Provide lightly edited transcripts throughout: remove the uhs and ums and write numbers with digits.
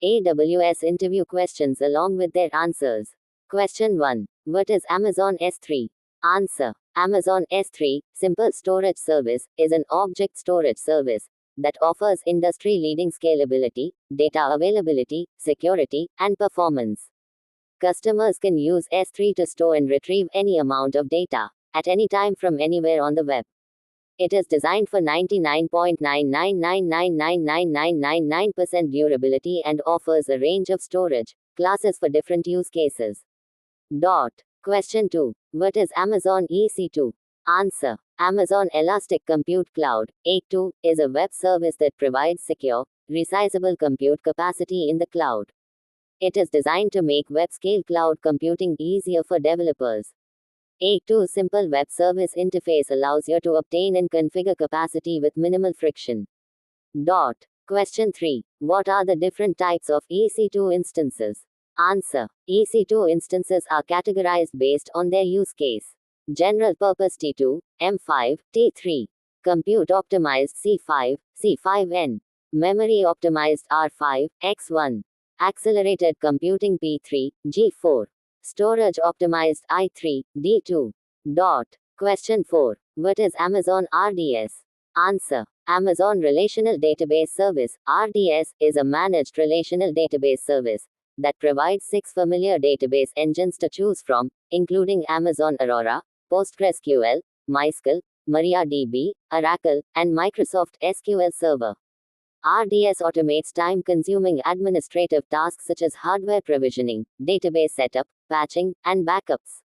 AWS interview questions along with their answers. Question 1. What is Amazon S3? Answer. Amazon S3, Simple Storage Service, is an object storage service that offers industry-leading scalability, data availability, security, and performance. Customers can use S3 to store and retrieve any amount of data at any time from anywhere on the web. It is designed for 99.999999999% durability and offers a range of storage classes for different use cases. Question 2. What is Amazon EC2? Answer. Amazon Elastic Compute Cloud, EC2, is a web service that provides secure, resizable compute capacity in the cloud. It is designed to make web-scale cloud computing easier for developers. EC2's simple web service interface allows you to obtain and configure capacity with minimal friction. Question 3. What are the different types of EC2 instances? Answer. EC2 instances are categorized based on their use case. General Purpose T2, M5, T3. Compute Optimized C5, C5N. Memory Optimized R5, X1. Accelerated Computing P3, G4. Storage Optimized I3, D2. Question 4. What is Amazon RDS? Answer. Amazon Relational Database Service, RDS, is a managed relational database service that provides 6 familiar database engines to choose from, including Amazon Aurora, PostgreSQL, MySQL, MariaDB, Oracle, and Microsoft SQL Server. RDS automates time-consuming administrative tasks such as hardware provisioning, database setup, patching, and backups.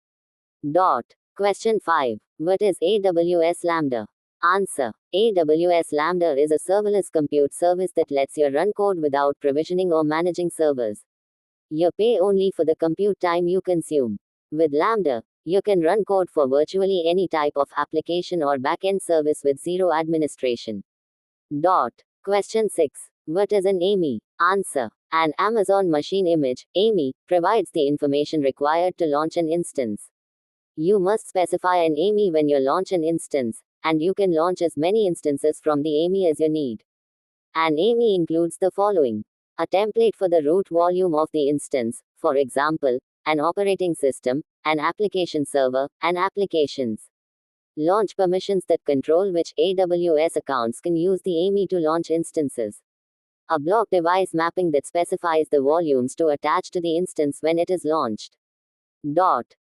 Question 5. What is AWS Lambda? Answer. AWS Lambda is a serverless compute service that lets you run code without provisioning or managing servers. You pay only for the compute time you consume. With Lambda, you can run code for virtually any type of application or backend service with zero administration. Question 6. What is an AMI? Answer. An Amazon Machine Image, AMI, provides the information required to launch an instance. You must specify an AMI when you launch an instance, and you can launch as many instances from the AMI as you need. An AMI includes the following: a template for the root volume of the instance, for example, an operating system, an application server, and applications. Launch permissions that control which AWS accounts can use the AMI to launch instances. A block device mapping that specifies the volumes to attach to the instance when it is launched.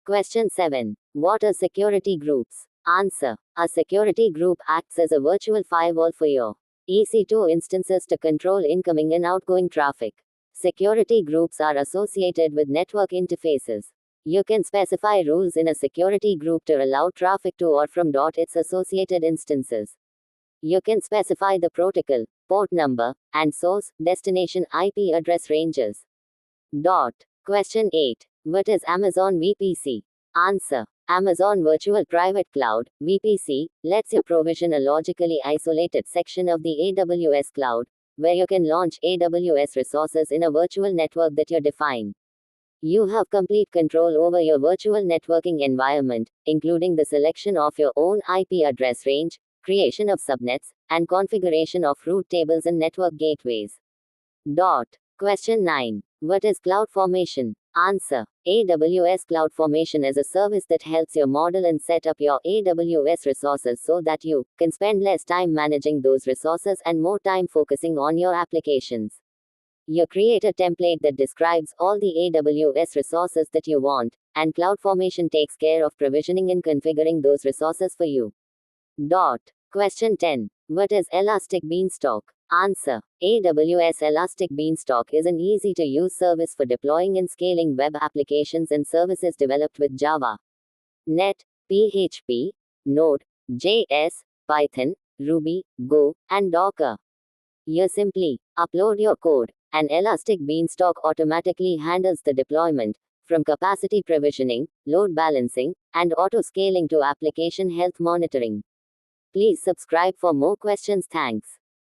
Question 7. What are security groups? Answer. A security group acts as a virtual firewall for your EC2 instances to control incoming and outgoing traffic. Security groups are associated with network interfaces. You can specify rules in a security group to allow traffic to or from its associated instances. You can specify the protocol, port number, and source, destination IP address ranges. Question 8. What is Amazon VPC? Answer. Amazon Virtual Private Cloud, VPC, lets you provision a logically isolated section of the AWS cloud, where you can launch AWS resources in a virtual network that you define. You have complete control over your virtual networking environment, including the selection of your own IP address range, creation of subnets, and configuration of route tables and network gateways. Question 9. What is CloudFormation? Answer. AWS CloudFormation is a service that helps you model and set up your AWS resources so that you can spend less time managing those resources and more time focusing on your applications. You create a template that describes all the AWS resources that you want, and CloudFormation takes care of provisioning and configuring those resources for you. Question 10. What is Elastic Beanstalk? Answer. AWS Elastic Beanstalk is an easy-to-use service for deploying and scaling web applications and services developed with Java, Net, PHP, Node, JS, Python, Ruby, Go, and Docker. You simply upload your code, and Elastic Beanstalk automatically handles the deployment, from capacity provisioning, load balancing, and auto-scaling to application health monitoring. Please subscribe for more questions. Thanks.